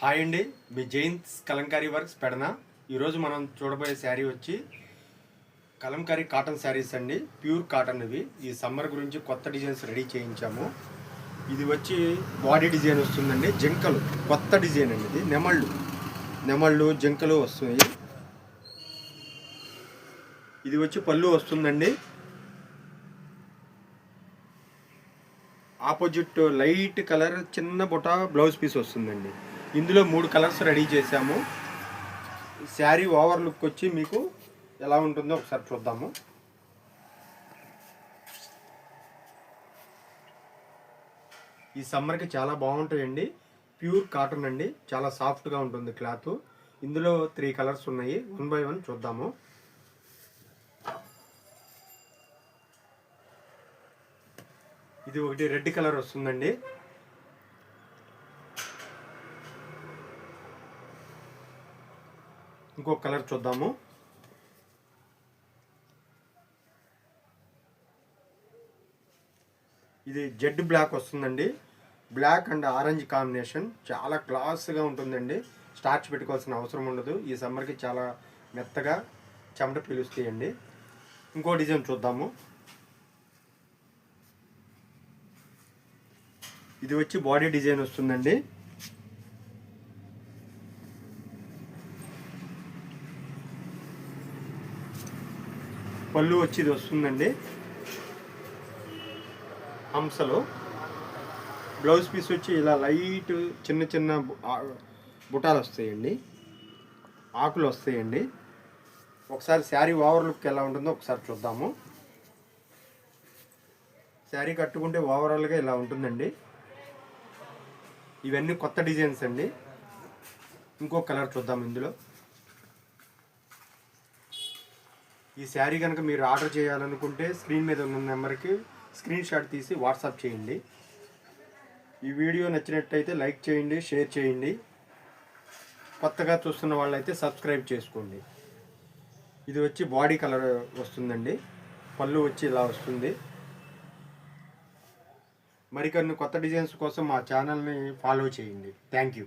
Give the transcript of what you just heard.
Hi అండి, మీ Jains Kalamkari works Pedana. ఈరోజు మనం చూడబోయే శారీ వచ్చి కలంకారీ కాటన్ శారీస్ అండి. ప్యూర్ కాటన్ ఇవి. ఈ సమ్మర్ గురించి కొత్త డిజైన్స్ రెడీ చేయించాము. ఇది వచ్చి బాడీ డిజైన్ వస్తుందండి. జింకలు కొత్త డిజైన్ అండి. ఇది నెమళ్ళు జింకలు వస్తాయి. ఇది వచ్చి పళ్ళు వస్తుందండి. ఆపోజిట్ లైట్ కలర్ చిన్న బుట్ట బ్లౌజ్ పీస్ వస్తుందండి. ఇందులో 3 కలర్స్ రెడీ చేశాము. శారీ ఓవర్ లుక్ వచ్చి మీకు ఎలా ఉంటుందో ఒకసారి చూద్దాము. ఈ సమ్మర్కి చాలా బాగుంటాయండి. ప్యూర్ కాటన్ అండి, చాలా సాఫ్ట్గా ఉంటుంది క్లాత్. ఇందులో 3 కలర్స్ ఉన్నాయి. 1 బై 1 చూద్దాము. ఇది ఒకటి రెడ్ కలర్ వస్తుందండి. ఇంకొక కలర్ చూద్దాము. ఇది జెడ్ బ్లాక్ వస్తుందండి. బ్లాక్ అండ్ ఆరెంజ్ కాంబినేషన్ చాలా క్లాస్గా ఉంటుందండి. స్టార్చ్ పెట్టుకోవాల్సిన అవసరం ఉండదు. ఈ సమ్మర్కి చాలా మెత్తగా చెమట పీలుస్తాయండి. ఇంకో డిజైన్ చూద్దాము. ఇది వచ్చి బాడీ డిజైన్ వస్తుందండి. పళ్ళు వచ్చి ఇది వస్తుందండి హంసలో. బ్లౌజ్ పీస్ వచ్చి ఇలా లైట్ చిన్న చిన్న బుటాలు వస్తాయండి, ఆకులు వస్తాయండి. ఒకసారి శారీ ఓవర్ లుక్ ఎలా ఉంటుందో ఒకసారి చూద్దాము. శారీ కట్టుకుంటే ఓవరాల్గా ఇలా ఉంటుందండి. ఇవన్నీ కొత్త డిజైన్స్ అండి. ఇంకో కలర్ చూద్దాం. ఇందులో ఈ శారీ కనుక మీరు ఆర్డర్ చేయాలనుకుంటే స్క్రీన్ మీద ఉన్న నెంబర్కి స్క్రీన్ షాట్ తీసి వాట్సాప్ చేయండి. ఈ వీడియో నచ్చినట్టయితే లైక్ చేయండి, షేర్ చేయండి. కొత్తగా చూస్తున్న వాళ్ళైతే సబ్స్క్రైబ్ చేసుకోండి. ఇది వచ్చి బాడీ కలర్ వస్తుందండి. పళ్ళు వచ్చి ఇలా వస్తుంది. మరికొన్ని కొత్త డిజైన్స్ కోసం మా ఛానల్ని ఫాలో చేయండి. Thank you.